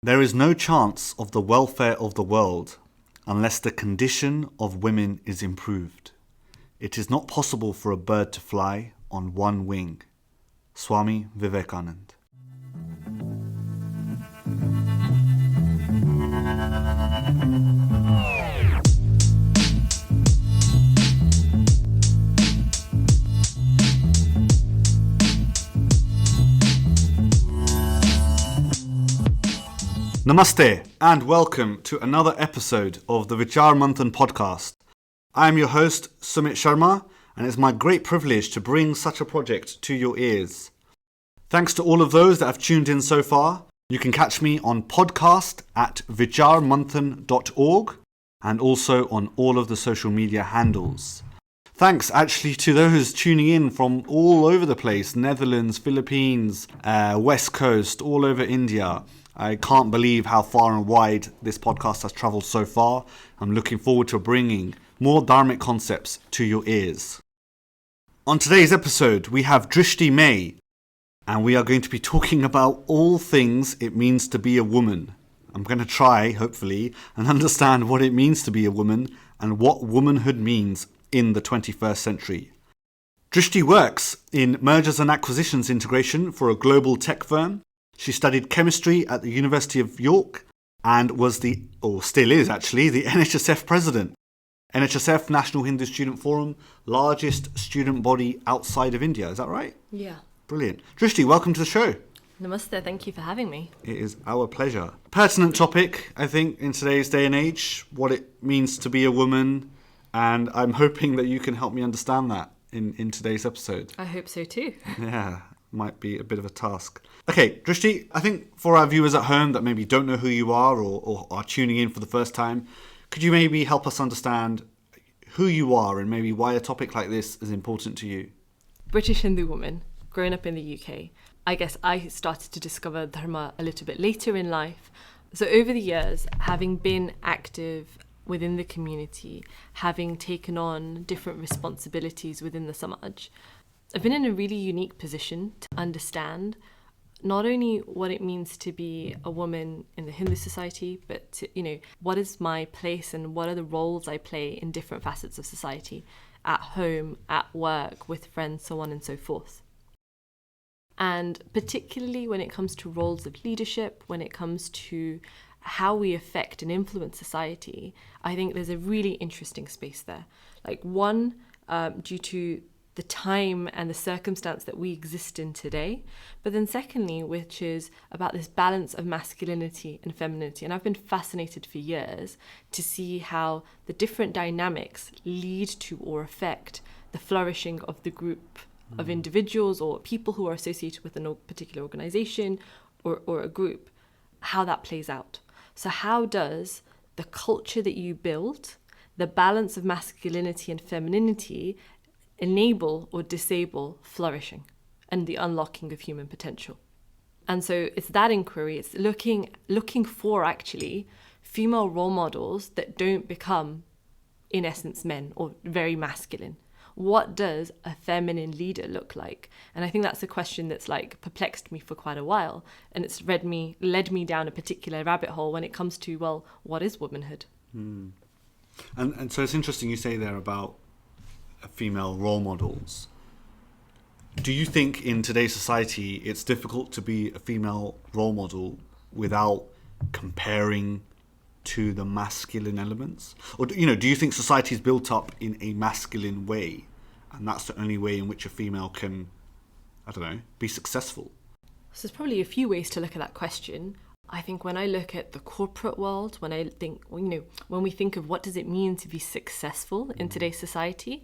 There is no chance of the welfare of the world unless the condition of women is improved. It is not possible for a bird to fly on one wing. Swami Vivekanand. Namaste and welcome to another episode of the Vichar Manthan podcast. I am your host Sumit Sharma and it's my great privilege to bring such a project to your ears. Thanks to all of those that have tuned in so far. You can catch me on podcast at vicharmanthan.org and also on all of the social media handles. Thanks actually to those tuning in from all over the place, Netherlands, Philippines, West Coast, all over India. I can't believe how far and wide this podcast has travelled so far. I'm looking forward to bringing more dharmic concepts to your ears. On today's episode, we have Drishti Mae, and we are going to be talking about all things it means to be a woman. I'm going to try, hopefully, and understand what it means to be a woman and what womanhood means in the 21st century. Drishti works in mergers and acquisitions integration for a global tech firm. She studied chemistry at the University of York and was still is actually, the NHSF president. NHSF, National Hindu Student Forum, largest student body outside of India. Is that right? Yeah. Brilliant. Drishti, welcome to the show. Namaste, thank you for having me. It is our pleasure. Pertinent topic, I think, in today's day and age, what it means to be a woman, and I'm hoping that you can help me understand that in today's episode. I hope so too. Yeah. Might be a bit of a task. Okay, Drishti, I think for our viewers at home that maybe don't know who you are or are tuning in for the first time, could you maybe help us understand who you are and maybe why a topic like this is important to you? British Hindu woman, growing up in the UK. I guess I started to discover Dharma a little bit later in life. So over the years, having been active within the community, having taken on different responsibilities within the Samaj, I've been in a really unique position to understand not only what it means to be a woman in the Hindu society, but to, what is my place and what are the roles I play in different facets of society, at home, at work, with friends, so on and so forth. And particularly when it comes to roles of leadership, when it comes to how we affect and influence society, I think there's a really interesting space there. Like one, due to the time and the circumstance that we exist in today, but then secondly, which is about this balance of masculinity and femininity. And I've been fascinated for years to see how the different dynamics lead to or affect the flourishing of the group of individuals or people who are associated with a particular organization or a group, how that plays out. So how does the culture that you build, the balance of masculinity and femininity, enable or disable flourishing and the unlocking of human potential? And so it's that inquiry, it's looking for actually female role models that don't become, in essence, men or very masculine. What does a feminine leader look like? And I think that's a question that's perplexed me for quite a while, and it's led me down a particular rabbit hole when it comes to, well, what is womanhood? And so it's interesting you say there about female role models. Do you think in today's society it's difficult to be a female role model without comparing to the masculine elements? Or do you think society is built up in a masculine way and that's the only way in which a female can, be successful? So there's probably a few ways to look at that question. I think when I look at the corporate world, when I think, when we think of what does it mean to be successful in today's society,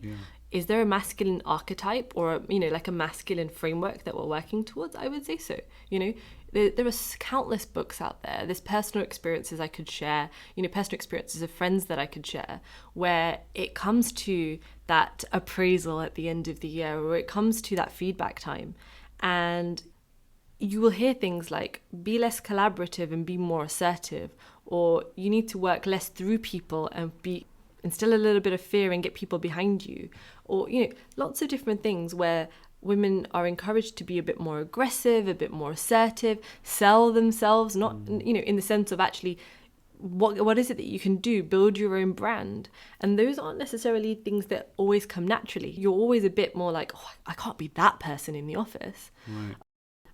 is there a masculine archetype or, a masculine framework that we're working towards? I would say so. There are countless books out there. There's personal experiences I could share, personal experiences of friends that I could share, where it comes to that appraisal at the end of the year, or it comes to that feedback time. And you will hear things like, be less collaborative and be more assertive, or you need to work less through people and instill a little bit of fear and get people behind you, or lots of different things where women are encouraged to be a bit more aggressive, a bit more assertive, sell themselves, not, in the sense of actually, what is it that you can do? Build your own brand. And those aren't necessarily things that always come naturally. You're always a bit more like, oh, I can't be that person in the office. Right.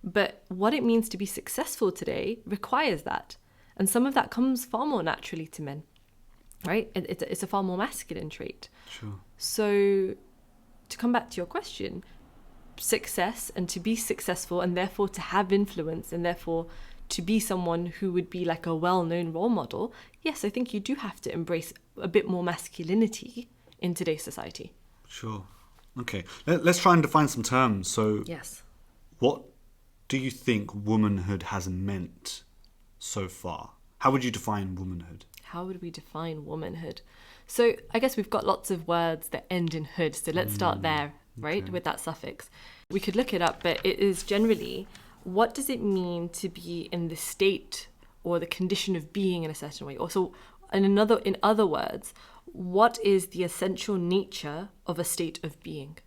But what it means to be successful today requires that. And some of that comes far more naturally to men, right? It's a far more masculine trait. Sure. So to come back to your question, success and to be successful and therefore to have influence and therefore to be someone who would be like a well-known role model, yes, I think you do have to embrace a bit more masculinity in today's society. Sure. Okay. Let's try and define some terms. So yes, what do you think womanhood has meant so far? How would you define womanhood? How would we define womanhood? So I guess we've got lots of words that end in hood. So let's start there, right, with that suffix. We could look it up, but it is generally, what does it mean to be in the state or the condition of being in a certain way? Also, in other words, what is the essential nature of a state of being?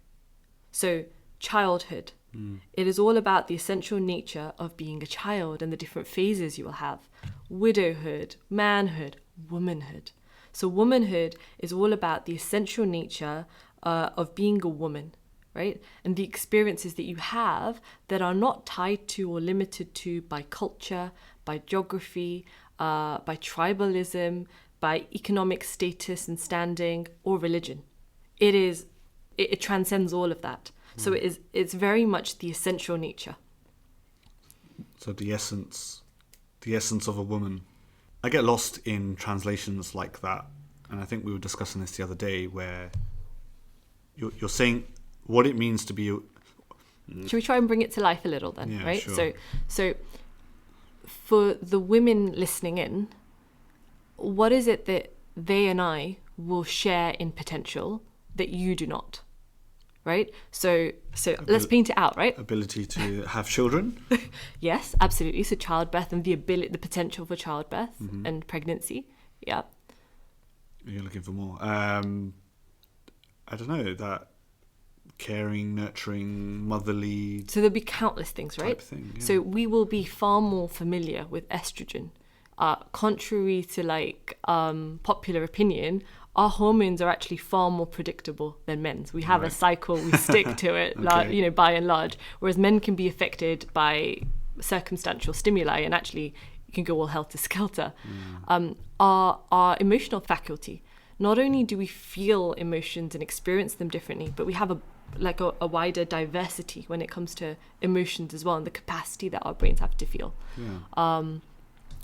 So childhood. It is all about the essential nature of being a child and the different phases you will have. Widowhood, manhood, womanhood. So womanhood is all about the essential nature of being a woman, right? And the experiences that you have that are not tied to or limited to by culture, by geography, by tribalism, by economic status and standing, or religion. It transcends all of that. So it's very much the essential nature. So the essence of a woman. I get lost in translations like that, and I think we were discussing this the other day, where you're saying what it means to be. Should we try and bring it to life a little then? Yeah, right. Sure. So for the women listening in, what is it that they and I will share in potential that you do not? Right? So let's paint it out, right? Ability to have children. Yes, absolutely. So childbirth and the potential for childbirth and pregnancy. Yeah. You're looking for more. I don't know, that caring, nurturing, motherly. So there'll be countless things, right? Thing, yeah. So we will be far more familiar with estrogen. Contrary to popular opinion, our hormones are actually far more predictable than men's. We have a cycle, we stick to it, Okay. by and large. Whereas men can be affected by circumstantial stimuli and actually you can go all helter-skelter. Our emotional faculty, not only do we feel emotions and experience them differently, but we have a wider diversity when it comes to emotions as well, and the capacity that our brains have to feel. Yeah.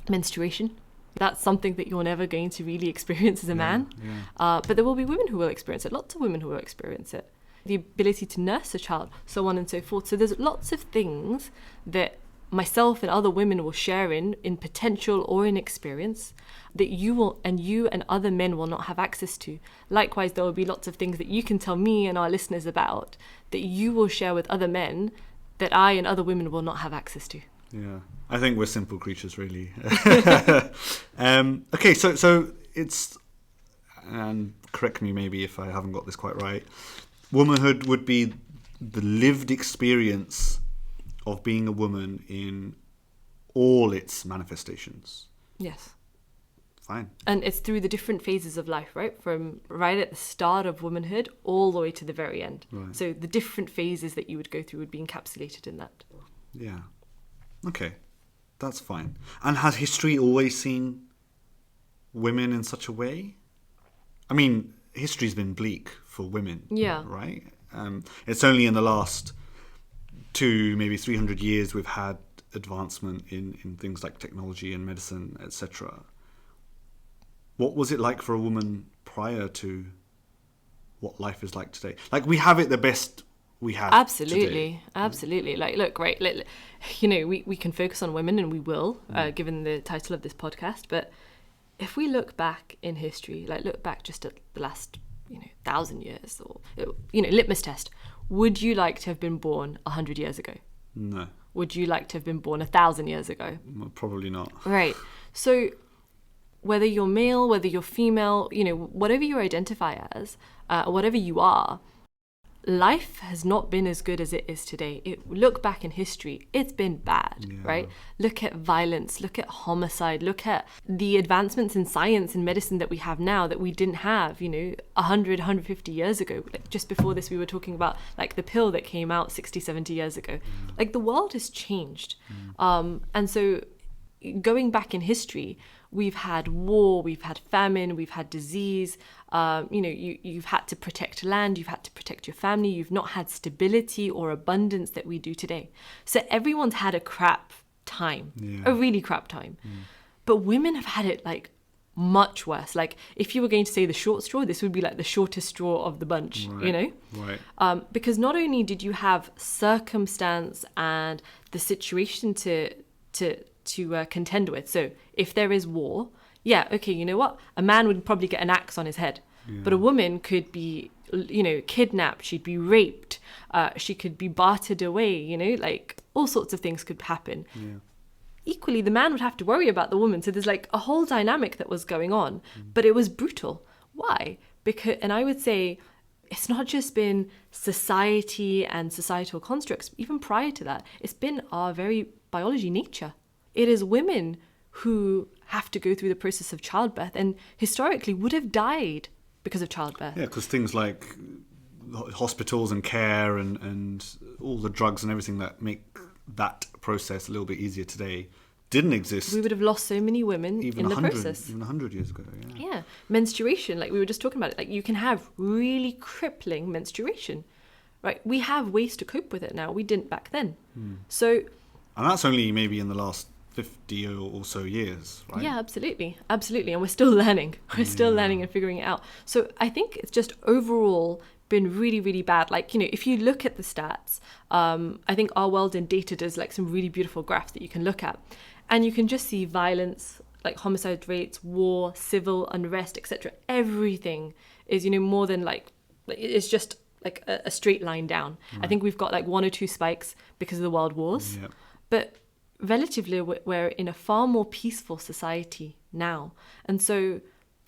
Menstruation, that's something that you're never going to really experience as a man. Yeah. But there will be women who will experience it, lots of women who will experience it. The ability to nurse a child, so on and so forth. So there's lots of things that myself and other women will share in potential or in experience that you and other men will not have access to. Likewise, there will be lots of things that you can tell me and our listeners about that you will share with other men that I and other women will not have access to. Yeah, I think we're simple creatures, really. Okay, so it's, and correct me maybe if I haven't got this quite right, womanhood would be the lived experience of being a woman in all its manifestations. Yes. Fine. And it's through the different phases of life, right? From right at the start of womanhood all the way to the very end. Right. So the different phases that you would go through would be encapsulated in that. Yeah. Okay, that's fine. And has history always seen women in such a way? I mean, history's been bleak for women, Yeah. right? It's only in the last 200, maybe 300 years we've had advancement in things like technology and medicine, etc. What was it like for a woman prior to what life is like today? Like, we have it the best we have today. Absolutely. Like, look, right, we can focus on women, and we will, given the title of this podcast, but if we look back in history, like look back just at the last 1,000 years, or litmus test, would you like to have been born 100 years ago? No. Would you like to have been born 1,000 years ago? Well, probably not. Right. So whether you're male, whether you're female, whatever you identify as, or whatever you are, life has not been as good as it is today. Look back in history, it's been bad, right? Look at violence, look at homicide, look at the advancements in science and medicine that we have now that we didn't have, 100, 150 years ago. Like just before this, we were talking about like the pill that came out 60, 70 years ago. Like the world has changed. And so going back in history, we've had war, we've had famine, we've had disease. You've had to protect land, you've had to protect your family, you've not had stability or abundance that we do today. So everyone's had a crap time, a really crap time. But women have had it like much worse. Like if you were going to say the short straw, this would be like the shortest straw of the bunch, Right. Because not only did you have circumstance and the situation to contend with. So if there is war, you know what? A man would probably get an axe on his head. But a woman could be, kidnapped, she'd be raped, she could be bartered away, like all sorts of things could happen. Equally, the man would have to worry about the woman. So there's like a whole dynamic that was going on, but it was brutal. Why? And I would say it's not just been society and societal constructs. Even prior to that, it's been our very biology, nature. It is women who have to go through the process of childbirth and historically would have died because of childbirth. Yeah, because things like hospitals and care and all the drugs and everything that make that process a little bit easier today didn't exist. We would have lost so many women in the process. Even 100 years ago, Yeah. Menstruation, like we were just talking about it, like you can have really crippling menstruation, right? We have ways to cope with it now. We didn't back then. So... And that's only maybe in the last 50 or so years, right? Yeah, absolutely. Absolutely. And we're still learning. We're still learning and figuring it out. So I think it's just overall been really, really bad. Like, if you look at the stats, I think Our World in Data does like some really beautiful graphs that you can look at. And you can just see violence, like homicide rates, war, civil unrest, etc. Everything is, more than like, it's just like a straight line down. Right. I think we've got like one or two spikes because of the world wars. Yep. But relatively, we're in a far more peaceful society now. And so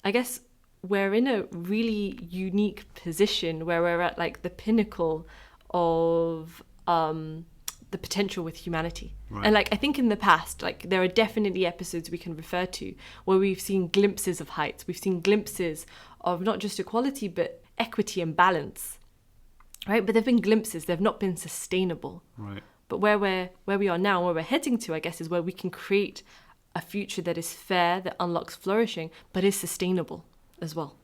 I guess we're in a really unique position where we're at like the pinnacle of the potential with humanity. Right. And like I think in the past, like there are definitely episodes we can refer to where we've seen glimpses of heights. We've seen glimpses of not just equality, but equity and balance. Right? But they've been glimpses. They've not been sustainable. Right. But where we are now, where we're heading to, I guess, is where we can create a future that is fair, that unlocks flourishing, but is sustainable as well.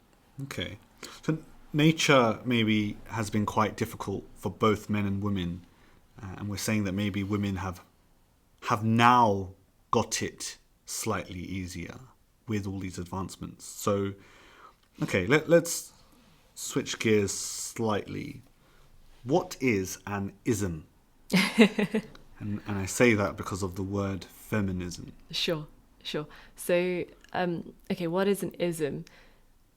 Okay. So nature maybe has been quite difficult for both men and women. And we're saying that maybe women have now got it slightly easier with all these advancements. So, okay, let's switch gears slightly. What is an ism? and I say that because of the word feminism. Sure. So, what is an ism?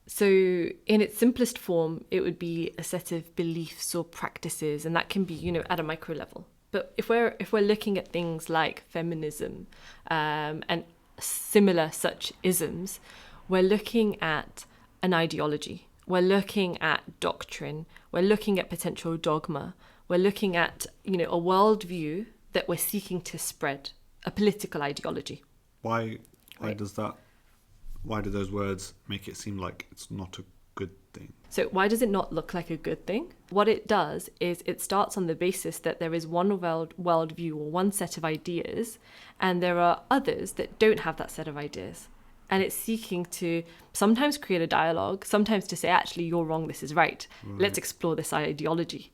So in its simplest form, it would be a set of beliefs or practices, and that can be, at a micro level. But if we're looking at things like feminism and similar such isms, we're looking at an ideology. We're looking at doctrine. We're looking at potential dogma. We're looking at, a worldview that we're seeking to spread, a political ideology. Why does that? Why do those words make it seem like it's not a good thing? So why does it not look like a good thing? What it does is it starts on the basis that there is one worldview or one set of ideas, and there are others that don't have that set of ideas. And it's seeking to sometimes create a dialogue, sometimes to say, actually, you're wrong, this is right. Let's explore this ideology.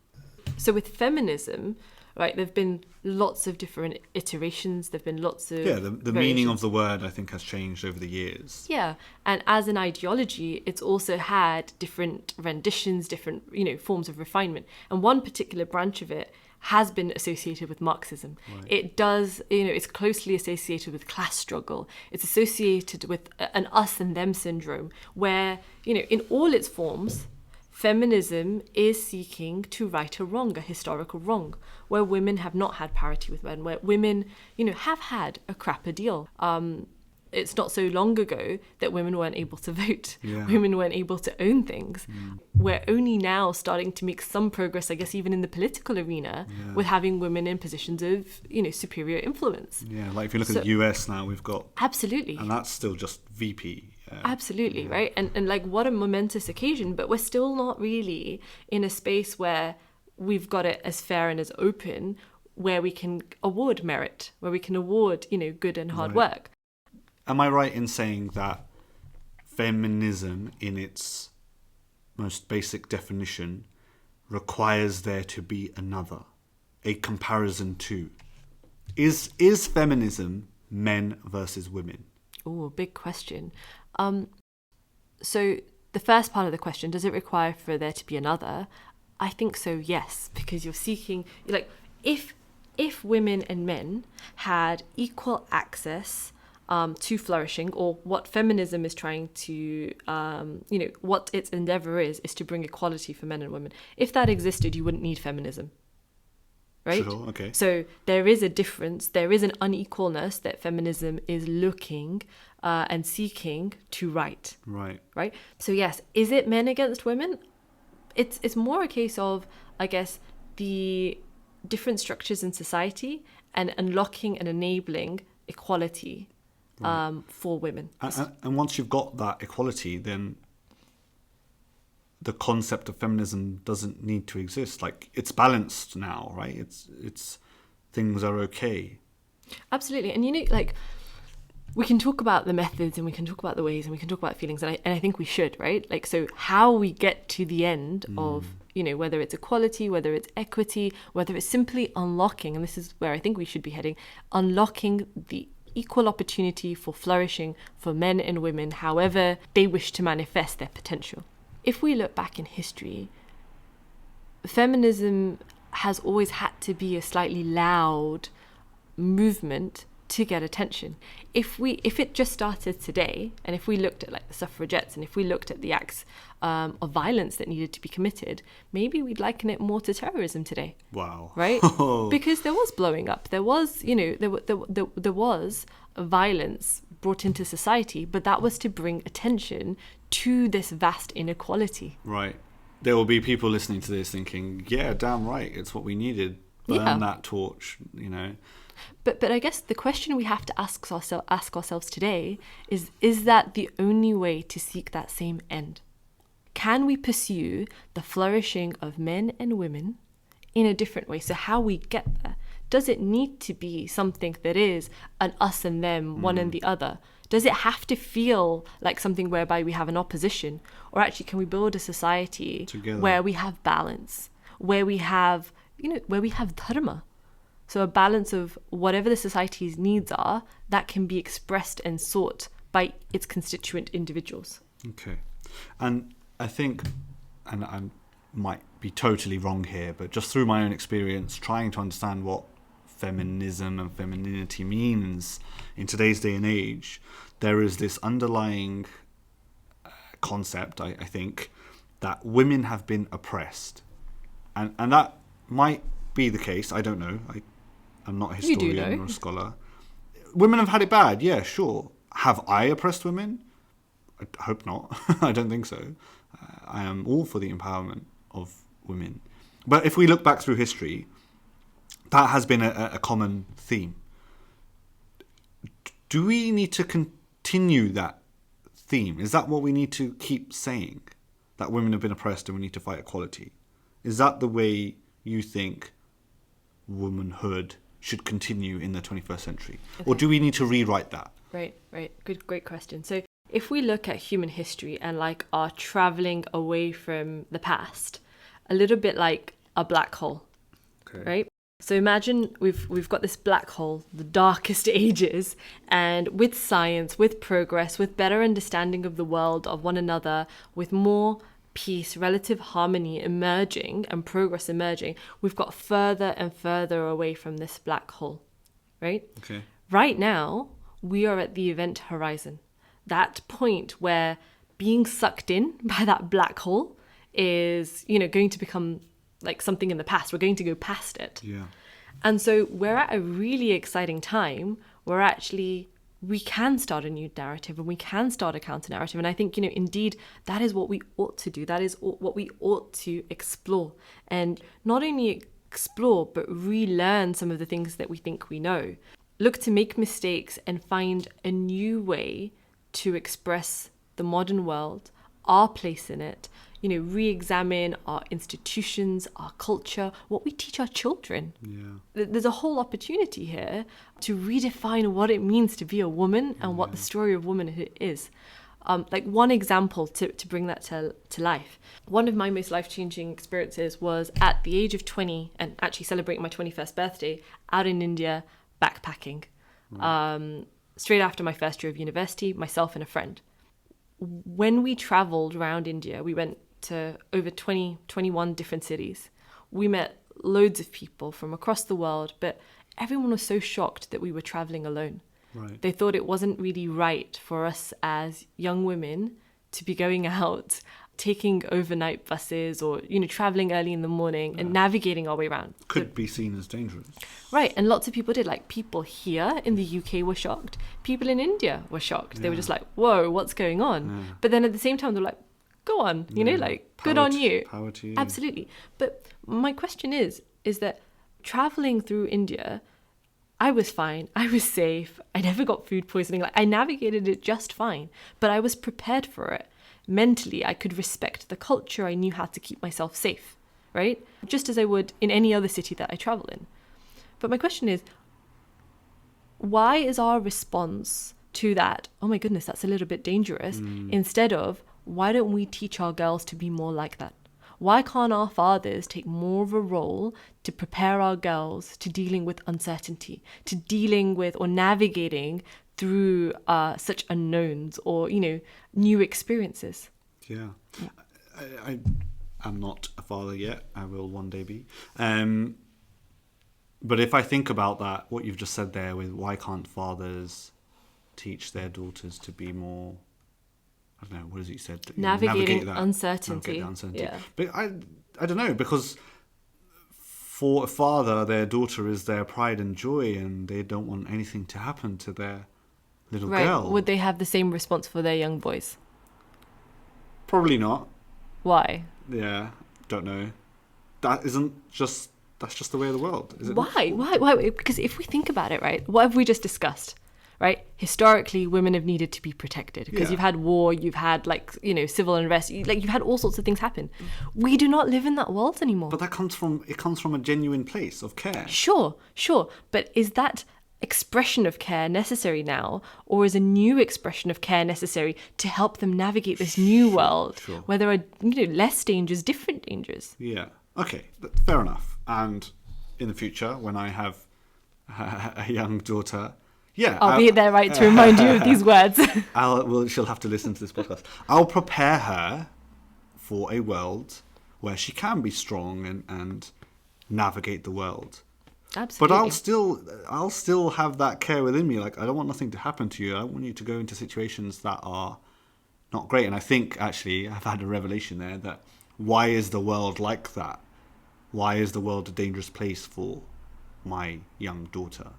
So with feminism, right, there have been lots of different iterations. There have been lots of the meaning of the word, I think, has changed over the years. Yeah, and as an ideology, it's also had different renditions, different, forms of refinement. And one particular branch of it has been associated with Marxism. Right. It does, it's closely associated with class struggle. It's associated with an us and them syndrome where, in all its forms, feminism is seeking to right a wrong, a historical wrong, where women have not had parity with men, where women, have had a crapper deal. it's not so long ago that women weren't able to vote. Yeah. Women weren't able to own things. We're only now starting to make some progress, I guess, even in the political arena, with having women in positions of, superior influence. Yeah, like if you look at the US now, we've got... Absolutely. And that's still just VP. Absolutely, right? And like, what a momentous occasion, but we're still not really in a space where we've got it as fair and as open, where we can award merit, where we can award, good and hard work. Am I right in saying that feminism, in its most basic definition, requires there to be another, a comparison to? Is feminism men versus women? Oh, big question. So the first part of the question, does it require for there to be another? I think so, yes, because you're seeking, like, if women and men had equal access to flourishing, or what feminism is trying to, what its endeavor is to bring equality for men and women. If that existed, you wouldn't need feminism, right? Sure, okay. So there is a difference, there is an unequalness that feminism is looking and seeking to right. Right? So yes, is it men against women? It's more a case of, I guess, the different structures in society and unlocking and enabling equality for women. And once you've got that equality, then the concept of feminism doesn't need to exist. Like, it's balanced now, right? It's things are okay. Absolutely. And like, we can talk about the methods and we can talk about the ways and we can talk about feelings, and I think we should, right? Like, so how we get to the end of, whether it's equality, whether it's equity, whether it's simply unlocking, and this is where I think we should be heading, unlocking the equal opportunity for flourishing for men and women, however they wish to manifest their potential. If we look back in history, feminism has always had to be a slightly loud movement to get attention. If it just started today, and if we looked at like the suffragettes, and if we looked at the acts of violence that needed to be committed, maybe we'd liken it more to terrorism today. Wow. Right? Because there was blowing up, there was, there was violence brought into society, but that was to bring attention to this vast inequality. Right. There will be people listening to this thinking, yeah, damn right, it's what we needed. Burn that torch, But I guess the question we have to ask ourselves today is that the only way to seek that same end? Can we pursue the flourishing of men and women in a different way? So how we get there? Does it need to be something that is an us and them, one and the other? Does it have to feel like something whereby we have an opposition? Or actually, can we build a society together, where we have balance, where we have, where we have dharma? So a balance of whatever the society's needs are that can be expressed and sought by its constituent individuals. Okay. And I think, and I might be totally wrong here, but just through my own experience, trying to understand what feminism and femininity means in today's day and age, there is this underlying concept, I think, that women have been oppressed. And that might be the case. I don't know. I'm not a historian or a scholar. Women have had it bad. Yeah, sure. Have I oppressed women? I hope not. I don't think so. I am all for the empowerment of women. But if we look back through history, that has been a common theme. Do we need to continue that theme? Is that what we need to keep saying? That women have been oppressed and we need to fight equality? Is that the way you think womanhood should continue in the 21st century? Okay. Or do we need to rewrite that? Right. Great question. So if we look at human history and like are traveling away from the past, a little bit like a black hole, right? So imagine we've got this black hole, the darkest ages, and with science, with progress, with better understanding of the world, of one another, with more peace, relative harmony emerging and progress emerging, we've got further and further away from this black hole, right? Okay. Right now, we are at the event horizon, that point where being sucked in by that black hole is, going to become like something in the past. We're going to go past it. Yeah. And so we're at a really exciting time where actually we can start a new narrative and we can start a counter narrative. And I think, indeed, that is what we ought to do. That is what we ought to explore. And not only explore, but relearn some of the things that we think we know. Look to make mistakes and find a new way to express the modern world, our place in it, re-examine our institutions, our culture, what we teach our children. Yeah. There's a whole opportunity here to redefine what it means to be a woman and what the story of womanhood is. Like one example to bring that to life. One of my most life-changing experiences was at the age of 20, and actually celebrating my 21st birthday, out in India, backpacking. Straight after my first year of university, myself and a friend. When we traveled around India, we went to over 21 different cities. We met loads of people from across the world, but everyone was so shocked that we were traveling alone. Right. They thought it wasn't really right for us as young women to be going out, taking overnight buses or, traveling early in the morning and navigating our way around. Could be seen as dangerous. Right. And lots of people did. Like, people here in the UK were shocked. People in India were shocked. They were just like, whoa, what's going on? Yeah. But then at the same time, they're like, go on, good on you. Power to you. Absolutely. But my question is that traveling through India, I was fine. I was safe. I never got food poisoning. Like, I navigated it just fine, but I was prepared for it. Mentally, I could respect the culture. I knew how to keep myself safe, right? Just as I would in any other city that I travel in. But my question is, why is our response to that, oh my goodness, that's a little bit dangerous, instead of, why don't we teach our girls to be more like that? Why can't our fathers take more of a role to prepare our girls to dealing with uncertainty, to dealing with or navigating through such unknowns or, new experiences? Yeah. I'm not a father yet. I will one day be. But if I think about that, what you've just said there with why can't fathers teach their daughters to be more, I don't know, what has he said? Navigating that, uncertainty. Navigate the uncertainty. Yeah. But I don't know, because for a father, their daughter is their pride and joy, and they don't want anything to happen to their little girl. Would they have the same response for their young boys? Probably not. Why? Yeah, don't know. That's just the way of the world. Is it Why? not? Why? Because if we think about it, right, what have we just discussed? Right? Historically, women have needed to be protected because you've had war, you've had civil unrest, you've had all sorts of things happen. We do not live in that world anymore. But that comes from a genuine place of care. Sure. But is that expression of care necessary now, or is a new expression of care necessary to help them navigate this new world where there are less dangers, different dangers? Yeah. Okay. Fair enough. And in the future, when I have a young daughter, I'll be there, right, to remind you of these words. She'll have to listen to this podcast. I'll prepare her for a world where she can be strong and navigate the world. Absolutely. But I'll still have that care within me. Like, I don't want nothing to happen to you. I don't want you to go into situations that are not great. And I think, actually, I've had a revelation there that why is the world like that? Why is the world a dangerous place for my young daughter?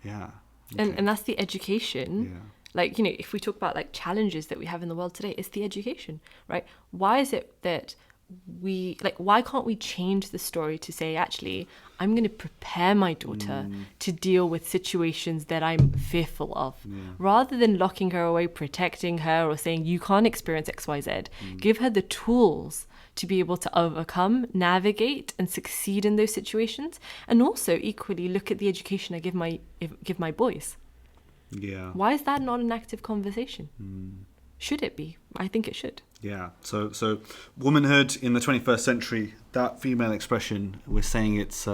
Yeah. Okay. And that's the education. Yeah. Like, if we talk about challenges that we have in the world today, it's the education, right? Why is it that why can't we change the story to say, actually, I'm going to prepare my daughter to deal with situations that I'm fearful of, rather than locking her away, protecting her, or saying you can't experience XYZ. Give her the tools to be able to overcome, navigate, and succeed in those situations. And also, equally, look at the education I give my boys. Yeah. Why is that not an active conversation? Should it be? I think it should. Yeah. So womanhood in the 21st century, that female expression, we're saying it's,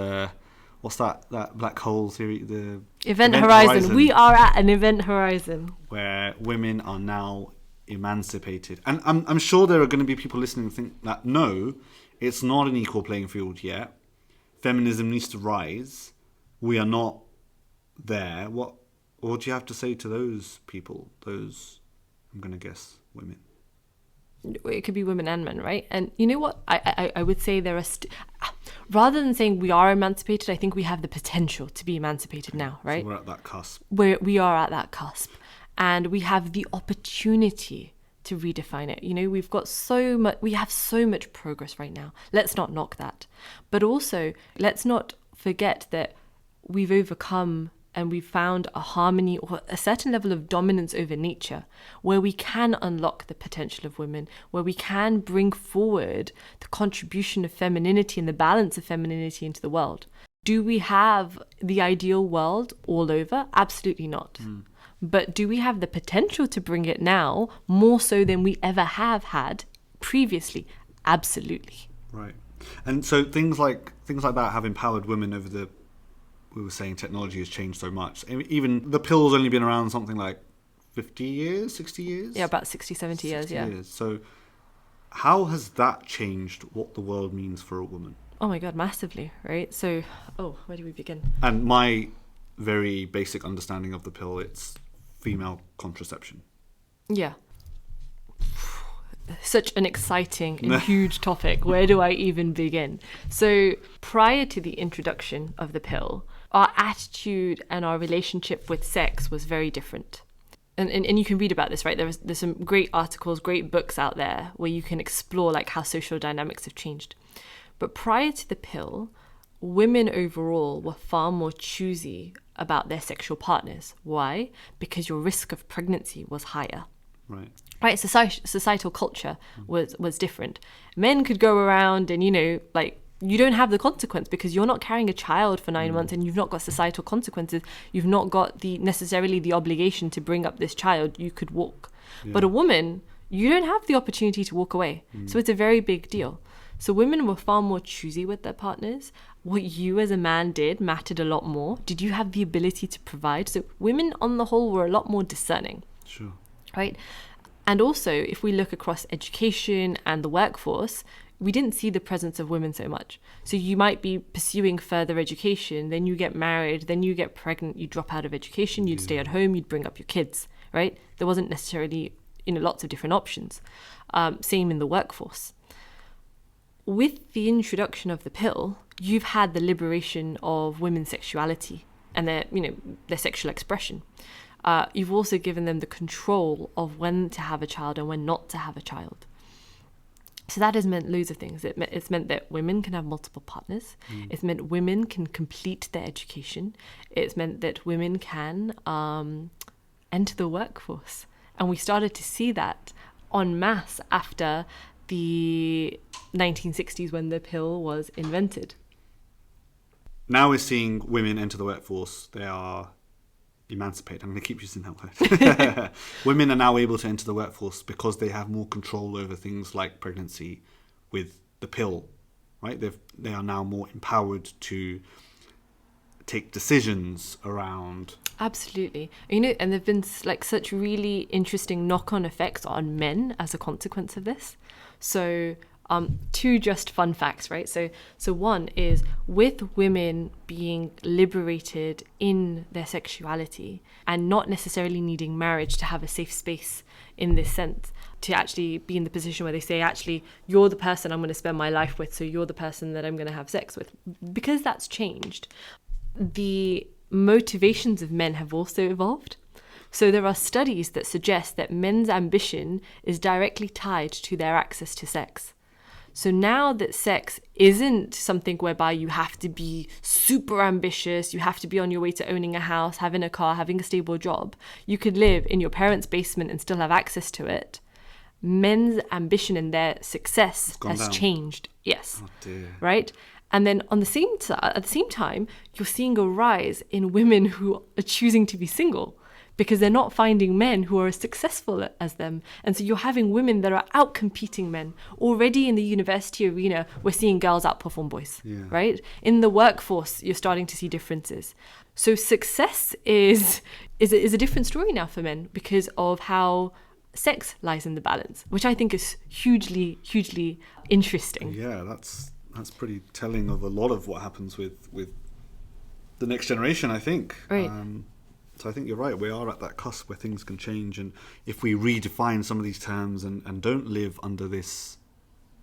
what's that black hole theory? The Event horizon. We are at an event horizon. Where women are now emancipated. And I'm sure there are going to be people listening who think that, no, it's not an equal playing field yet. Feminism needs to rise. We are not there. What do you have to say to those people? Those, I'm going to guess, women? It could be women and men, right? And you know what? I would say there are, rather than saying we are emancipated, I think we have the potential to be emancipated now, right? So we're at that cusp. We are at that cusp. And we have the opportunity to redefine it. You know, we have so much progress right now. Let's not knock that. But also, let's not forget that we've overcome and we've found a harmony or a certain level of dominance over nature where we can unlock the potential of women, where we can bring forward the contribution of femininity and the balance of femininity into the world. Do we have the ideal world all over? Absolutely not. But do we have the potential to bring it now more so than we ever have had previously? Absolutely. Right. And so things like that have empowered women over we were saying technology has changed so much. Even the pill's only been around something like 50 years, 60 years? Yeah, about 60, 70 years, yeah. Years. So how has that changed what the world means for a woman? Oh my God, massively, right? So, where do we begin? And my very basic understanding of the pill, it's female contraception. Yeah. Such an exciting and huge topic. Where do I even begin? So prior to the introduction of the pill, our attitude and our relationship with sex was very different. And you can read about this, right? There's some great articles, great books out there where you can explore like how social dynamics have changed. But prior to the pill, women overall were far more choosy about their sexual partners. Why? Because your risk of pregnancy was higher. Right, societal culture was different. Men could go around and, you don't have the consequence because you're not carrying a child for 9 months and you've not got societal consequences. You've not got necessarily the obligation to bring up this child. You could walk. Yeah. But a woman, you don't have the opportunity to walk away. So it's a very big deal. So women were far more choosy with their partners. What you as a man did mattered a lot more. Did you have the ability to provide? So women on the whole were a lot more discerning. Sure. Right? And also, if we look across education and the workforce, we didn't see the presence of women so much. So you might be pursuing further education, then you get married, then you get pregnant, you drop out of education, you'd stay at home, you'd bring up your kids, right? There wasn't necessarily, lots of different options. Same in the workforce. With the introduction of the pill, you've had the liberation of women's sexuality and their sexual expression. You've also given them the control of when to have a child and when not to have a child. So that has meant loads of things. It's meant that women can have multiple partners. It's meant women can complete their education. It's meant that women can enter the workforce. And we started to see that en masse after the 1960s when the pill was invented. Now we're seeing women enter the workforce. They are emancipated. I'm going to keep using that word. Women are now able to enter the workforce because they have more control over things like pregnancy with the pill, right? They are now more empowered to take decisions around. Absolutely. And there've been such really interesting knock-on effects on men as a consequence of this. So two just fun facts, right? So one is with women being liberated in their sexuality and not necessarily needing marriage to have a safe space in this sense, to actually be in the position where they say, actually, you're the person I'm going to spend my life with, so you're the person that I'm going to have sex with. Because that's changed, the motivations of men have also evolved. So there are studies that suggest that men's ambition is directly tied to their access to sex. So now that sex isn't something whereby you have to be super ambitious, you have to be on your way to owning a house, having a car, having a stable job, you could live in your parents' basement and still have access to it. Men's ambition and their success has changed. Yes. Oh dear. Right? And then at the same time, you're seeing a rise in women who are choosing to be single, because they're not finding men who are as successful as them. And so you're having women that are out-competing men. Already in the university arena, we're seeing girls outperform boys, right? In the workforce, you're starting to see differences. So success is a different story now for men because of how sex lies in the balance, which I think is hugely, hugely interesting. Yeah, that's pretty telling of a lot of what happens with the next generation, I think. Right. So I think you're right. We are at that cusp where things can change. And if we redefine some of these terms and don't live under this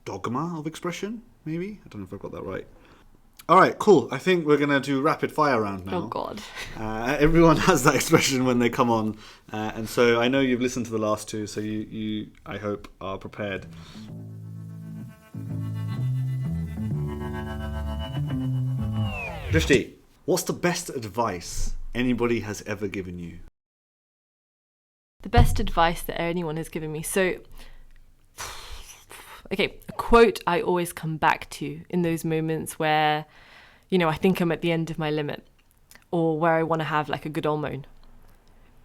dogma of expression, maybe? I don't know if I've got that right. All right, cool. I think we're going to do rapid fire round now. Oh, God. Everyone has that expression when they come on. And so I know you've listened to the last two, so you I hope, are prepared. Drishti, what's the best advice anybody has ever given you? The best advice that anyone has given me. So, okay, a quote I always come back to in those moments where, I think I'm at the end of my limit or where I want to have like a good old moan.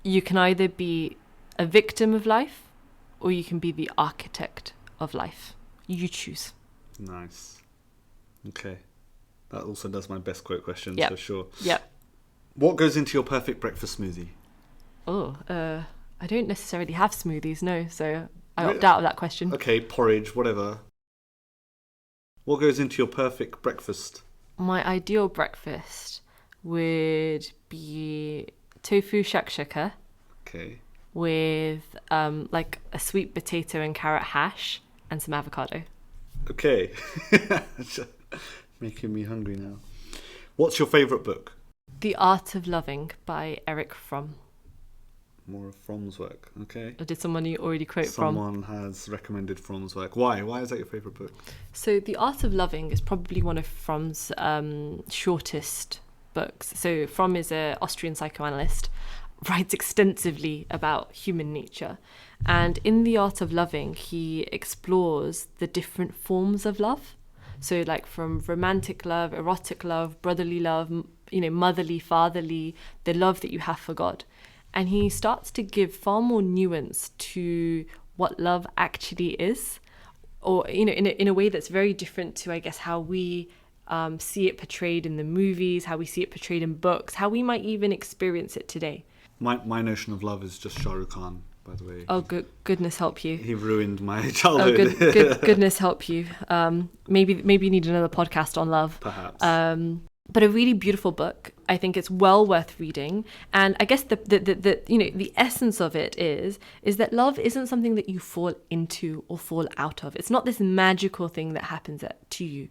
You can either be a victim of life or you can be the architect of life. You choose. Nice. Okay. That also does my best quote questions for sure. Yep. What goes into your perfect breakfast smoothie? I don't necessarily have smoothies, no, so I opt out of that question. Okay, porridge, whatever. What goes into your perfect breakfast? My ideal breakfast would be tofu shakshuka. Okay. With like a sweet potato and carrot hash and some avocado. Okay. Making me hungry now. What's your favourite book? The Art of Loving by Erich Fromm. More of Fromm's work, okay. Or did someone you already quote from? Someone has recommended Fromm's work. Why? Why is that your favourite book? So The Art of Loving is probably one of Fromm's shortest books. So Fromm is an Austrian psychoanalyst, writes extensively about human nature. And in The Art of Loving, he explores the different forms of love. So like from romantic love, erotic love, brotherly love, motherly, fatherly, the love that you have for God. And he starts to give far more nuance to what love actually is, or in a way that's very different to, I guess, how we see it portrayed in the movies, how we see it portrayed in books, how we might even experience it today. My notion of love is just Shah Rukh Khan, by the way. Oh, goodness help you. He ruined my childhood. Oh, goodness help you. Maybe you need another podcast on love. Perhaps. But a really beautiful book. I think it's well worth reading. And I guess the essence of it is that love isn't something that you fall into or fall out of. It's not this magical thing that happens to you.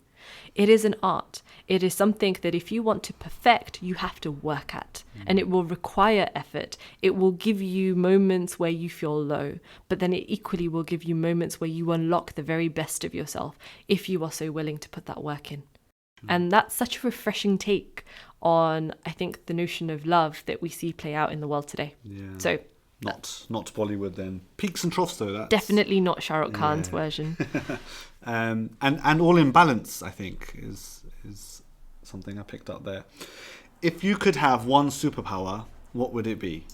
It is an art. It is something that if you want to perfect, you have to work at. And it will require effort. It will give you moments where you feel low, but then it equally will give you moments where you unlock the very best of yourself if you are so willing to put that work in. And that's such a refreshing take on, I think, the notion of love that we see play out in the world today. Yeah. So not Bollywood then. Peaks and troughs though. That's definitely not Shah Rukh Khan's version. And all in balance, I think, is something I picked up there. If you could have one superpower, what would it be?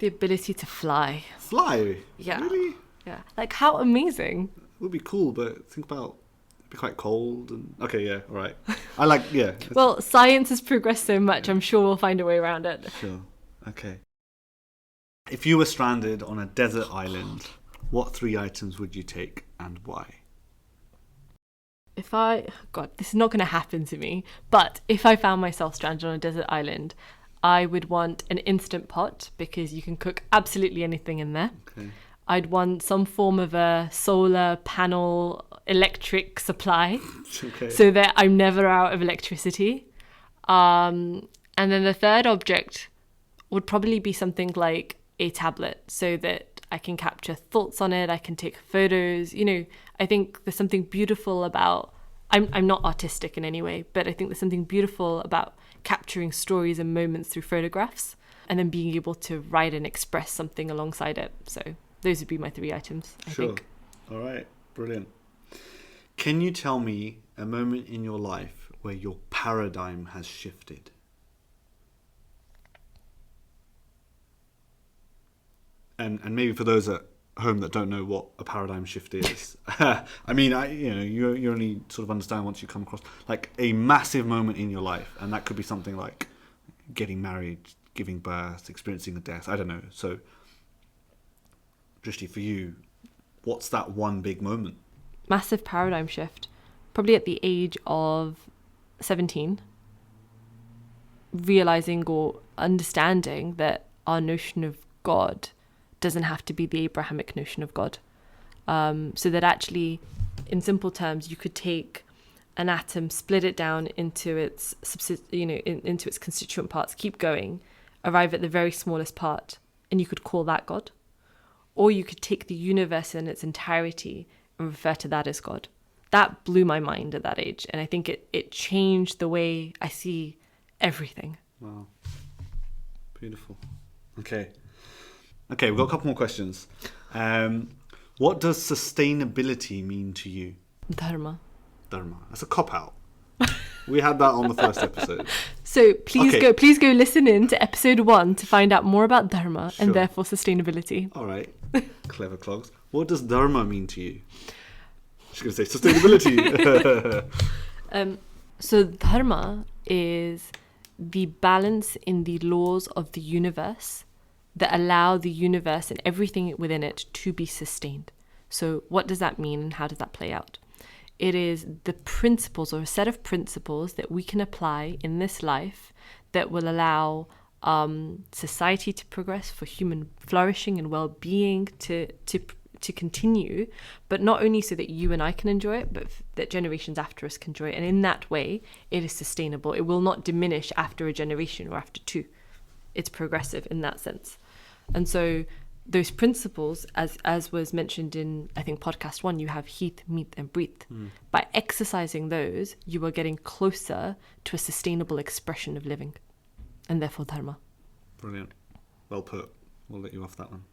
The ability to fly. Fly? Yeah. Really? Yeah. Like, how amazing. It would be cool, but think about it'd be quite cold and okay, yeah, all right. I like Well, science has progressed so much, I'm sure we'll find a way around it. Sure. Okay. If you were stranded on a desert island, what 3 items would you take and why? God, this is not going to happen to me, but if I found myself stranded on a desert island, I would want an instant pot because you can cook absolutely anything in there. Okay. I'd want some form of a solar panel electric supply so that I'm never out of electricity. And then the third object would probably be something like a tablet so that I can capture thoughts on it, I can take photos. I think there's something beautiful about, I'm not artistic in any way, but I think there's something beautiful about capturing stories and moments through photographs and then being able to write and express something alongside it. So those would be my 3 items, I think. All right, brilliant. Can you tell me a moment in your life where your paradigm has shifted? And maybe for those at home that don't know what a paradigm shift is, I mean, you only sort of understand once you come across like a massive moment in your life, and that could be something like getting married, giving birth, experiencing a death. I don't know. So, Drishti, for you, what's that one big moment? Massive paradigm shift. Probably at the age of 17, realizing or understanding that our notion of God doesn't have to be the Abrahamic notion of God. So that actually, in simple terms, you could take an atom, split it down into its into its constituent parts, keep going, arrive at the very smallest part, and you could call that God. Or you could take the universe in its entirety and refer to that as God. That blew my mind at that age, and I think it changed the way I see everything. Wow. Beautiful. Okay, we've got a couple more questions. What does sustainability mean to you? Dharma. That's a cop-out. We had that on the first episode. So please go listen in to episode 1 to find out more about Dharma and therefore sustainability. All right. Clever clogs. What does Dharma mean to you? She's going to say sustainability. So Dharma is the balance in the laws of the universe that allow the universe and everything within it to be sustained. So what does that mean and how does that play out? It is the principles or a set of principles that we can apply in this life that will allow society to progress, for human flourishing and well-being to continue, but not only so that you and I can enjoy it, but that generations after us can enjoy it. And in that way, it is sustainable. It will not diminish after a generation or after 2. It's progressive in that sense. And so those principles, as was mentioned in, I think, podcast 1, you have heat, meet, and breathe. By exercising those, you are getting closer to a sustainable expression of living, and therefore Dharma. Brilliant. Well put. We'll let you off that one.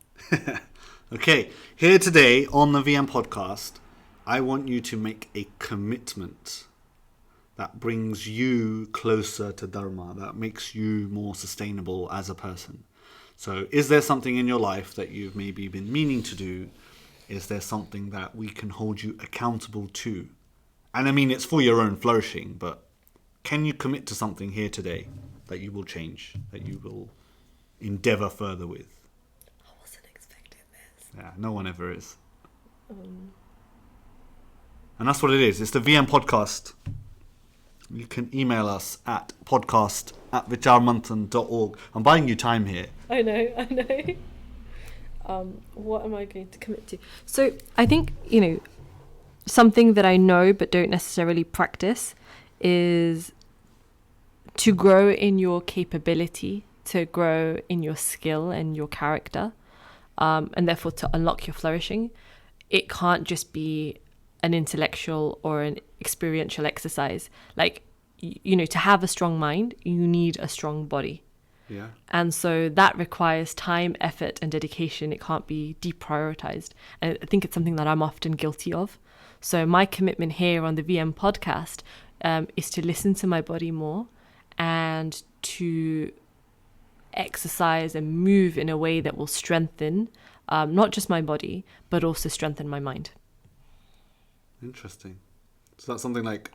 Okay, here today on the VM podcast, I want you to make a commitment that brings you closer to Dharma, that makes you more sustainable as a person. So is there something in your life that you've maybe been meaning to do? Is there something that we can hold you accountable to? And I mean, it's for your own flourishing, but can you commit to something here today that you will change, that you will endeavour further with? I wasn't expecting this. Yeah, no one ever is. And that's what it is. It's the VM podcast. You can email us at podcast@vicharmanthan.org. I'm buying you time here. I know. What am I going to commit to? So I think, something that I know but don't necessarily practice is to grow in your capability, to grow in your skill and your character, and therefore to unlock your flourishing. It can't just be an intellectual or an experiential exercise. Like, to have a strong mind, you need a strong body. Yeah. And so that requires time, effort, and dedication. It can't be deprioritized. And I think it's something that I'm often guilty of. So my commitment here on the VM podcast is to listen to my body more and to exercise and move in a way that will strengthen not just my body, but also strengthen my mind. Interesting. So that's something like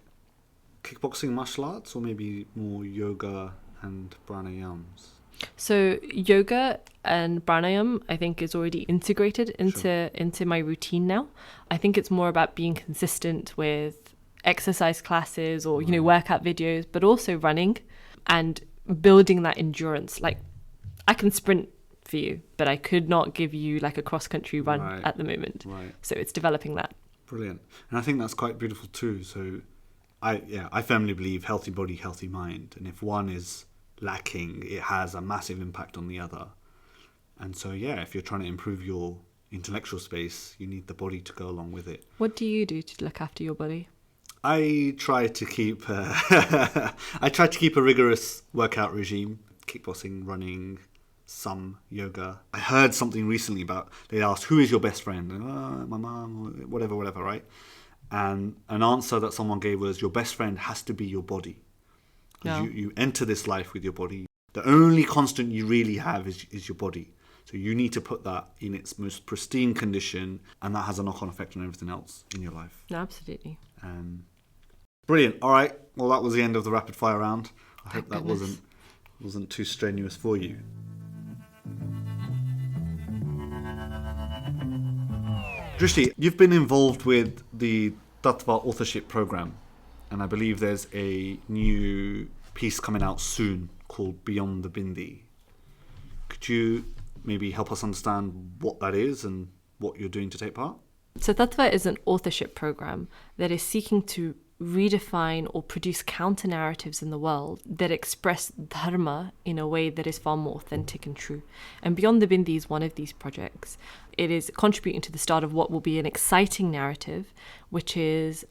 kickboxing, martial arts, or maybe more yoga and pranayams? So yoga and pranayam, I think, is already integrated into my routine now. I think it's more about being consistent with exercise classes or, workout videos, but also running and building that endurance. Like, I can sprint for you, but I could not give you like a cross-country run at the moment. Right. So it's developing that. Brilliant. And I think that's quite beautiful too. So I firmly believe healthy body, healthy mind. And if one is lacking, it has a massive impact on the other. And so, if you're trying to improve your intellectual space, you need the body to go along with it. What do you do to look after your body? I try to keep a rigorous workout regime, kickboxing, running, some yoga. I heard something recently about, they asked, who is your best friend? And, my mom, or whatever, right? And an answer that someone gave was, your best friend has to be your body. Because you enter this life with your body. The only constant you really have is your body. So you need to put that in its most pristine condition, and that has a knock-on effect on everything else in your life. Absolutely. Brilliant. All right. Well, that was the end of the rapid fire round. I hope that wasn't too strenuous for you. Drishti, you've been involved with the Tattva authorship program, and I believe there's a new piece coming out soon called Beyond The Bindi. Could you maybe help us understand what that is and what you're doing to take part? So Tattva is an authorship program that is seeking to redefine or produce counter-narratives in the world that express Dharma in a way that is far more authentic and true. And Beyond the Bindi is one of these projects. It is contributing to the start of what will be an exciting narrative, which is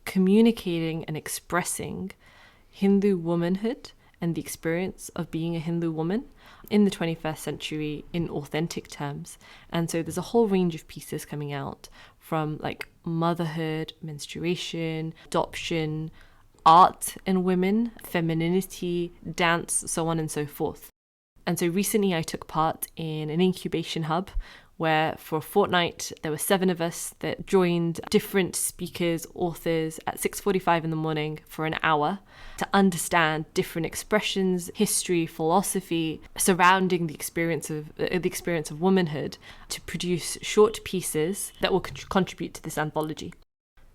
communicating and expressing Hindu womanhood and the experience of being a Hindu woman in the 21st century in authentic terms. And so there's a whole range of pieces coming out from like motherhood, menstruation, adoption, art and women, femininity, dance, so on and so forth. And so recently I took part in an incubation hub where for a fortnight there were 7 of us that joined different speakers, authors at 6:45 in the morning for an hour to understand different expressions, history, philosophy surrounding the experience of womanhood, to produce short pieces that will contribute to this anthology.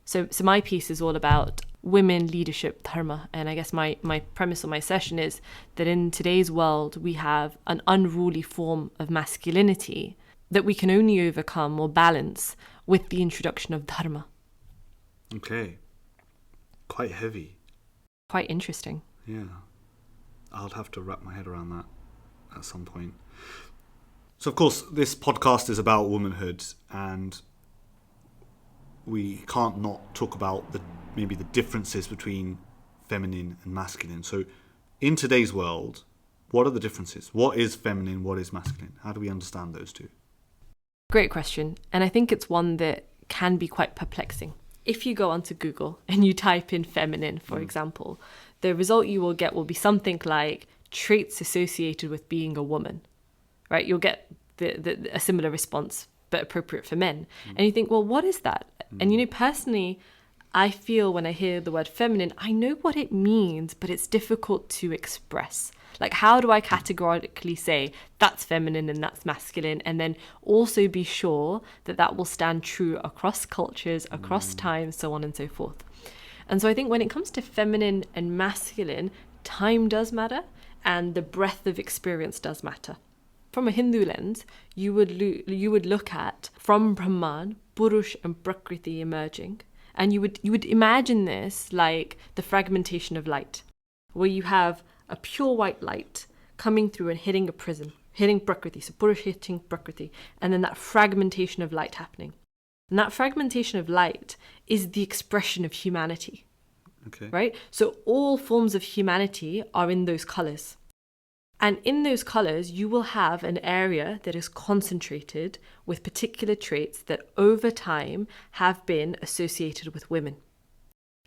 So my piece is all about women, leadership, dharma. And I guess my premise of my session is that in today's world, we have an unruly form of masculinity that we can only overcome or balance with the introduction of dharma. Okay. Quite heavy. Quite interesting. Yeah. I'll have to wrap my head around that at some point. So, of course, this podcast is about womanhood, and we can't not talk about maybe the differences between feminine and masculine. So, in today's world, what are the differences? What is feminine? What is masculine? How do we understand those two? Great question. And I think it's one that can be quite perplexing. If you go onto Google and you type in feminine, for example, the result you will get will be something like traits associated with being a woman, right? You'll get a similar response, but appropriate for men. And you think, well, what is that? And, personally, I feel when I hear the word feminine, I know what it means, but it's difficult to express. Like, how do I categorically say that's feminine and that's masculine, and then also be sure that that will stand true across cultures, across time, so on and so forth. And so I think when it comes to feminine and masculine, time does matter, and the breadth of experience does matter. From a Hindu lens, you would look at, from Brahman, Purush and Prakriti emerging, and you would imagine this like the fragmentation of light, where you have a pure white light coming through and hitting a prism, hitting Prakriti, so Purush hitting Prakriti, and then that fragmentation of light happening. And that fragmentation of light is the expression of humanity, right? So all forms of humanity are in those colours. And in those colours, you will have an area that is concentrated with particular traits that over time have been associated with women.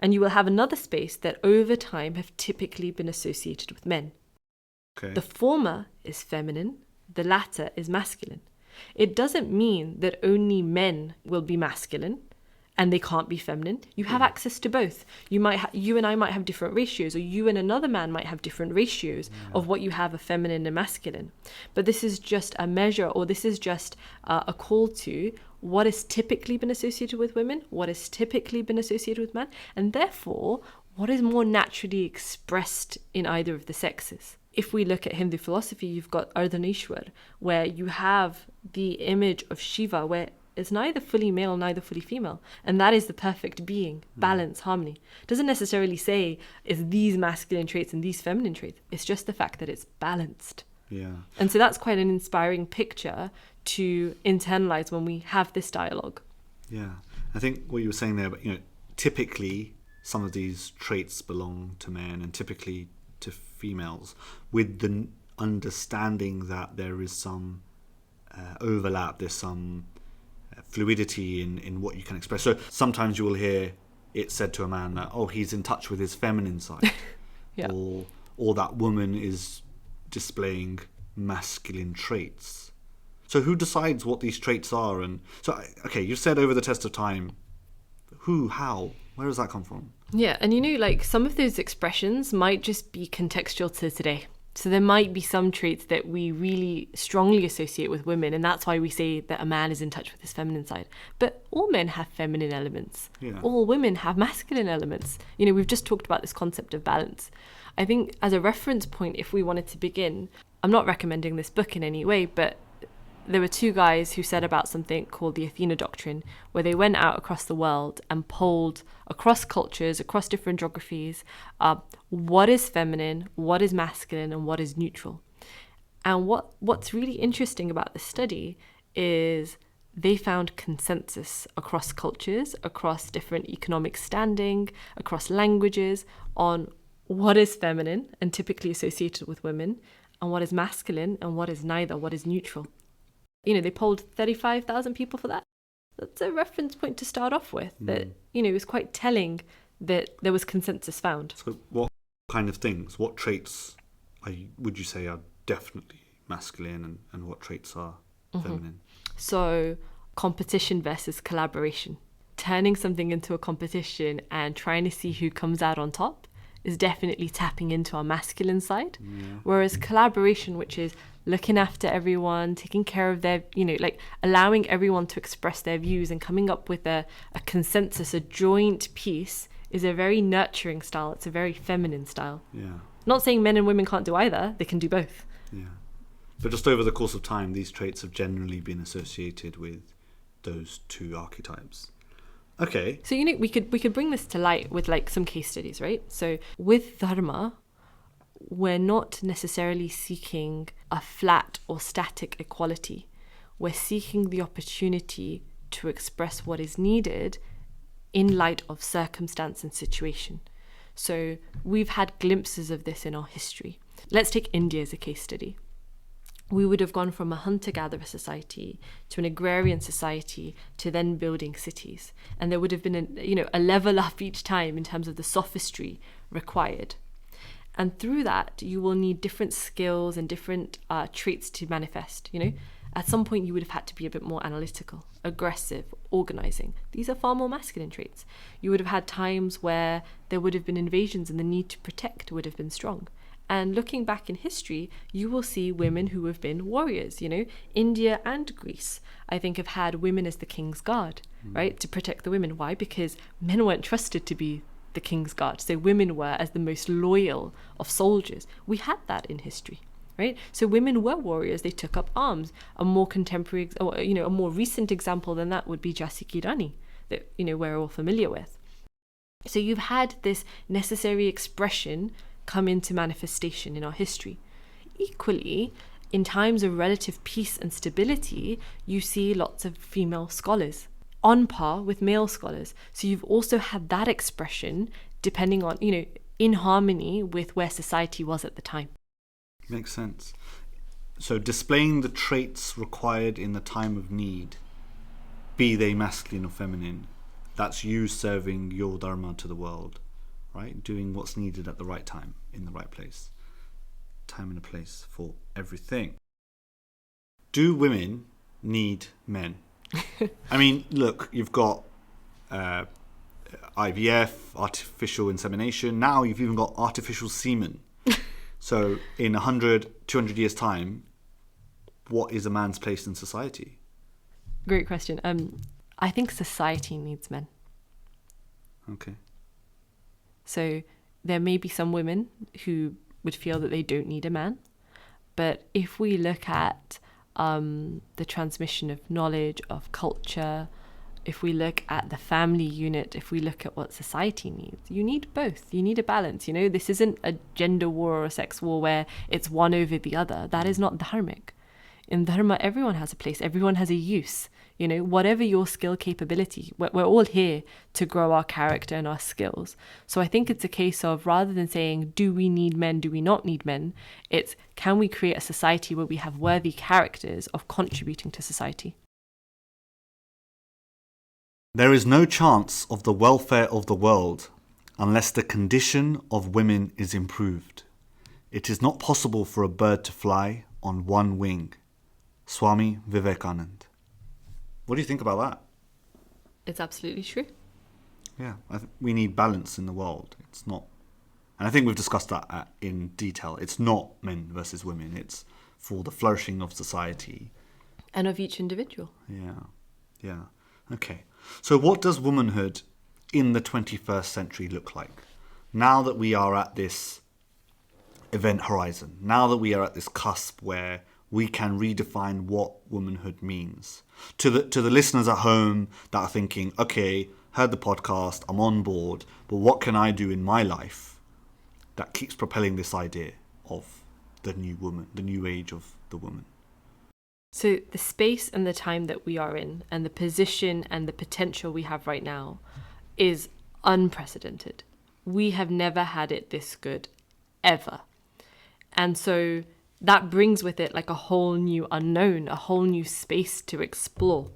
And you will have another space that over time have typically been associated with men. The former is feminine, the latter is masculine. It doesn't mean that only men will be masculine and they can't be feminine. You have access to both. You and I might have different ratios, or you and another man might have different ratios of what you have of feminine and masculine. But this is just a measure, or this is just a call to what has typically been associated with women, what has typically been associated with men, and therefore what is more naturally expressed in either of the sexes. If we look at Hindu philosophy, you've got Ardhanishwar, where you have the image of Shiva, where it's neither fully male, neither fully female. And that is the perfect being, balance, harmony. It doesn't necessarily say it's these masculine traits and these feminine traits. It's just the fact that it's balanced. Yeah. And so that's quite an inspiring picture to internalize when we have this dialogue. Yeah. I think what you were saying there, but typically some of these traits belong to men and typically to females, with the understanding that there is some overlap, there's some fluidity in what you can express. So sometimes you will hear it said to a man that, oh, he's in touch with his feminine side. Yeah. Or that woman is displaying masculine traits. So who decides what these traits are? And so, okay, you said over the test of time. Who, how, where does that come from? Yeah, and like some of those expressions might just be contextual to today. So there might be some traits that we really strongly associate with women, and that's why we say that a man is in touch with his feminine side. But all men have feminine elements. Yeah. All women have masculine elements. We've just talked about this concept of balance. I think as a reference point, if we wanted to begin, I'm not recommending this book in any way, but there were two guys who said about something called the Athena Doctrine, where they went out across the world and polled across cultures, across different geographies, what is feminine, what is masculine, and what is neutral. And what's really interesting about this study is they found consensus across cultures, across different economic standing, across languages, on what is feminine and typically associated with women, and what is masculine and what is neither, what is neutral. They polled 35,000 people for that. That's a reference point to start off with. That, it was quite telling that there was consensus found. So what kind of things, what traits would you say are definitely masculine and what traits are feminine? So competition versus collaboration. Turning something into a competition and trying to see who comes out on top is definitely tapping into our masculine side. Yeah. Whereas collaboration, which is looking after everyone, taking care of their, allowing everyone to express their views and coming up with a consensus, a joint piece, is a very nurturing style. It's a very feminine style. Yeah. Not saying men and women can't do either. They can do both. Yeah. But just over the course of time, these traits have generally been associated with those two archetypes. Okay. So, we could bring this to light with some case studies, right? So with Dharma, we're not necessarily seeking a flat or static equality. We're seeking the opportunity to express what is needed in light of circumstance and situation. So we've had glimpses of this in our history. Let's take India as a case study. We would have gone from a hunter-gatherer society to an agrarian society to then building cities. And there would have been a level up each time in terms of the sophistry required. And through that, you will need different skills and different traits to manifest. At some point, you would have had to be a bit more analytical, aggressive, organizing. These are far more masculine traits. You would have had times where there would have been invasions and the need to protect would have been strong. And looking back in history, you will see women who have been warriors. India and Greece, I think, have had women as the king's guard, right, to protect the women. Why? Because men weren't trusted to be the king's guard. So women were as the most loyal of soldiers. We had that in history, right? So women were warriors. They took up arms. A more contemporary, or a more recent example than that would be Jhansi Ki Rani, that we're all familiar with. So you've had this necessary expression come into manifestation in our history. Equally, in times of relative peace and stability, you see lots of female scholars on par with male scholars. So you've also had that expression depending on, in harmony with where society was at the time. Makes sense. So displaying the traits required in the time of need, be they masculine or feminine, that's you serving your Dharma to the world, right? Doing what's needed at the right time, in the right place. Time and a place for everything. Do women need men? I mean, look, you've got IVF, artificial insemination. Now you've even got artificial semen. So in 100, 200 years' time, what is a man's place in society? Great question. I think society needs men. Okay. So there may be some women who would feel that they don't need a man. But if we look at the transmission of knowledge, of culture, if we look at the family unit, if we look at what society needs, you need both. You need a balance. This isn't a gender war or a sex war where it's one over the other. That is not dharmic. In Dharma, everyone has a place. Everyone has a use. Whatever your skill capability, we're all here to grow our character and our skills. So I think it's a case of, rather than saying, do we need men, do we not need men? It's, can we create a society where we have worthy characters of contributing to society? There is no chance of the welfare of the world unless the condition of women is improved. It is not possible for a bird to fly on one wing. Swami Vivekanand. What do you think about that? It's absolutely true. Yeah, we need balance in the world. It's not, and I think we've discussed that in detail. It's not men versus women. It's for the flourishing of society. And of each individual. Yeah. Okay. So what does womanhood in the 21st century look like? Now that we are at this event horizon, now that we are at this cusp where we can redefine what womanhood means. To the listeners at home that are thinking, okay, heard the podcast, I'm on board, but what can I do in my life that keeps propelling this idea of the new woman, the new age of the woman? So the space and the time that we are in, and the position and the potential we have right now, is unprecedented. We have never had it this good, ever. And so that brings with it like a whole new unknown, a whole new space to explore,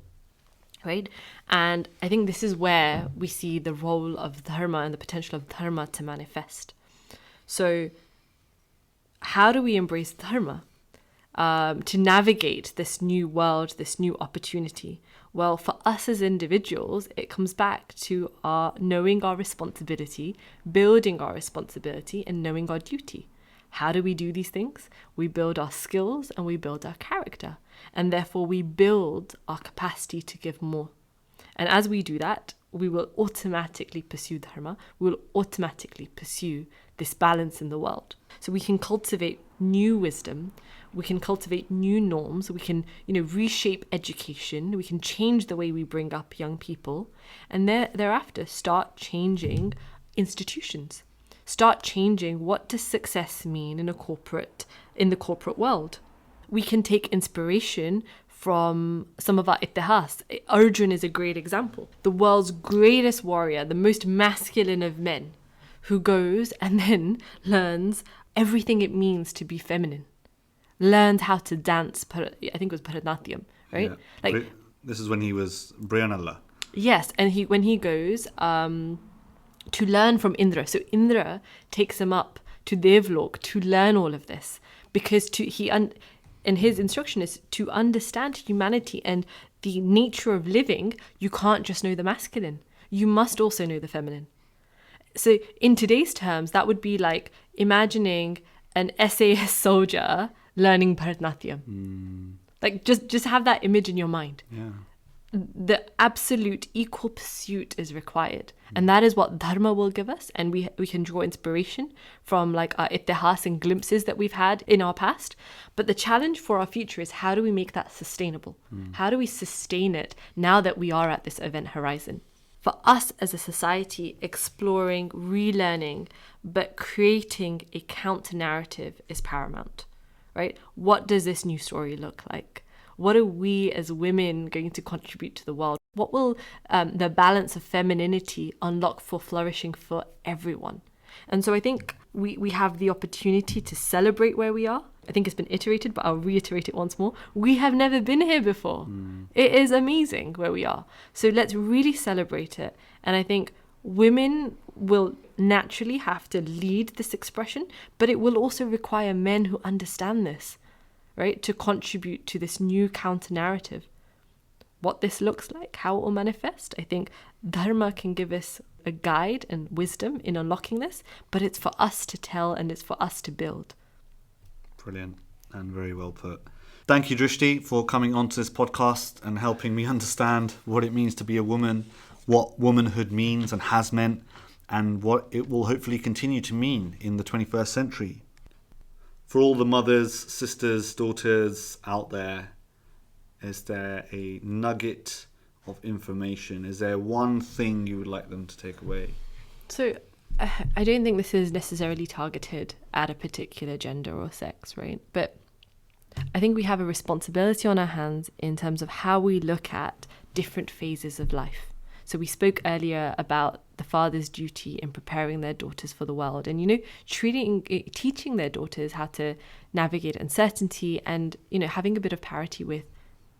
right? And I think this is where we see the role of Dharma and the potential of Dharma to manifest. So how do we embrace Dharma to navigate this new world, this new opportunity? Well, for us as individuals, it comes back to our knowing our responsibility, building our responsibility, and knowing our duty. How do we do these things? We build our skills and we build our character, and therefore we build our capacity to give more. And as we do that, we will automatically pursue Dharma. We will automatically pursue this balance in the world. So we can cultivate new wisdom, we can cultivate new norms, we can, reshape education, we can change the way we bring up young people, and thereafter start changing institutions. Start changing what does success mean in the corporate world. We can take inspiration from some of our ittihas. Arjun is a great example. The world's greatest warrior, the most masculine of men, who goes and then learns everything it means to be feminine. Learned how to dance, I think it was Bharatanatyam, right? Yeah. This is when he was Brianalla. Yes, and when he goes to learn from Indra. So Indra takes him up to Devlok to learn all of this, because and his instruction is to understand humanity and the nature of living. You can't just know the masculine. You must also know the feminine. So in today's terms, that would be like imagining an SAS soldier learning Bharatanatyam. Like just have that image in your mind. Yeah. The absolute equal pursuit is required. And that is what Dharma will give us. And we can draw inspiration from like our ittihas and glimpses that we've had in our past. But the challenge for our future is, how do we make that sustainable? How do we sustain it now that we are at this event horizon? For us as a society, exploring, relearning, but creating a counter-narrative is paramount, right? What does this new story look like? What are we as women going to contribute to the world? What will the balance of femininity unlock for flourishing for everyone? And so I think we have the opportunity to celebrate where we are. I think it's been iterated, but I'll reiterate it once more. We have never been here before. It is amazing where we are. So let's really celebrate it. And I think women will naturally have to lead this expression, but it will also require men who understand this, right, to contribute to this new counter-narrative. What this looks like, how it will manifest, I think Dharma can give us a guide and wisdom in unlocking this, but it's for us to tell and it's for us to build. Brilliant and very well put. Thank you, Drishti, for coming onto this podcast and helping me understand what it means to be a woman, what womanhood means and has meant, and what it will hopefully continue to mean in the 21st century. For all the mothers, sisters, daughters out there, is there a nugget of information? Is there one thing you would like them to take away? So I don't think this is necessarily targeted at a particular gender or sex, right? But I think we have a responsibility on our hands in terms of how we look at different phases of life. So we spoke earlier about the father's duty in preparing their daughters for the world and, teaching their daughters how to navigate uncertainty and, having a bit of parity with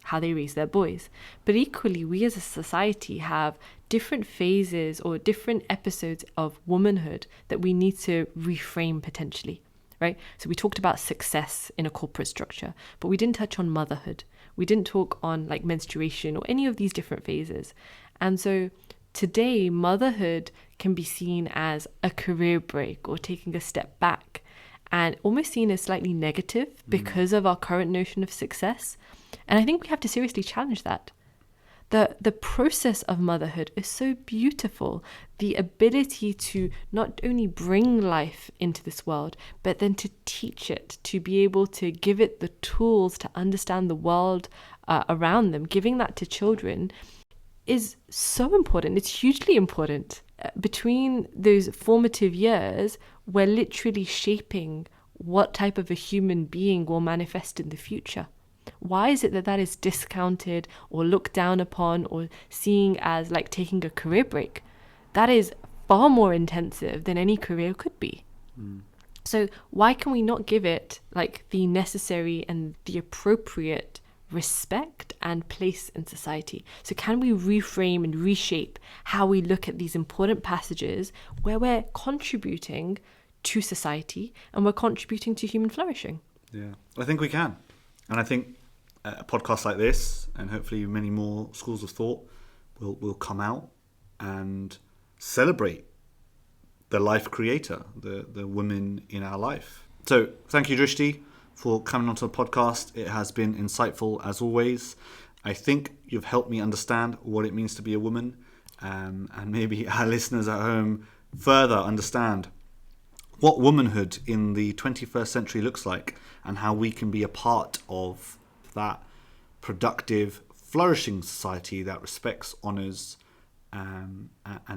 how they raise their boys. But equally, we as a society have different phases or different episodes of womanhood that we need to reframe potentially, right? So we talked about success in a corporate structure, but we didn't touch on motherhood. We didn't talk on like menstruation or any of these different phases. And so today, motherhood can be seen as a career break or taking a step back, and almost seen as slightly negative because of our current notion of success. And I think we have to seriously challenge that. The process of motherhood is so beautiful. The ability to not only bring life into this world, but then to teach it, to be able to give it the tools to understand the world around them, giving that to children is so important. It's hugely important. Between those formative years, we're literally shaping what type of a human being will manifest in the future. Why is it that that is discounted or looked down upon or seen as like taking a career break? That is far more intensive than any career could be. So why can we not give it like the necessary and the appropriate respect and place in society? So can we reframe and reshape how we look at these important passages where we're contributing to society and we're contributing to human flourishing? Yeah, I think we can. And I think a podcast like this, and hopefully many more schools of thought, will come out and celebrate the life creator, the woman in our life. So thank you, Drishti, for coming onto the podcast. It has been insightful as always. I think you've helped me understand what it means to be a woman, and maybe our listeners at home further understand what womanhood in the 21st century looks like and how we can be a part of that productive, flourishing society that respects, honours, and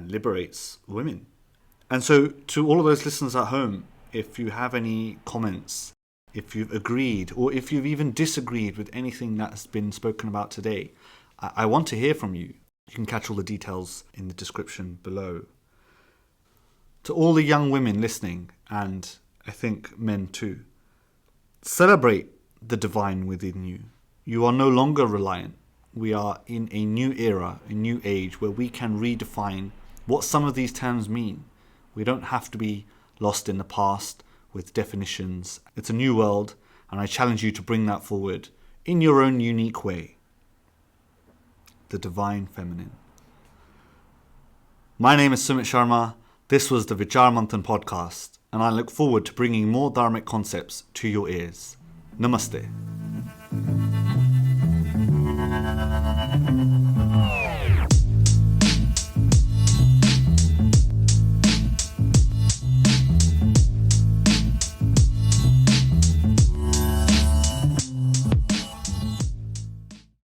liberates women. And so to all of those listeners at home, if you have any comments, if you've agreed or if you've even disagreed with anything that's been spoken about today, I want to hear from you. You can catch all the details in the description below. To all the young women listening, and I think men too, celebrate the divine within you. You are no longer reliant. We are in a new era, a new age where we can redefine what some of these terms mean. We don't have to be lost in the past with definitions. It's a new world, and I challenge you to bring that forward in your own unique way. The divine feminine. My name is Sumit Sharma. This was the Vichar Manthan podcast, and I look forward to bringing more dharmic concepts to your ears. Namaste.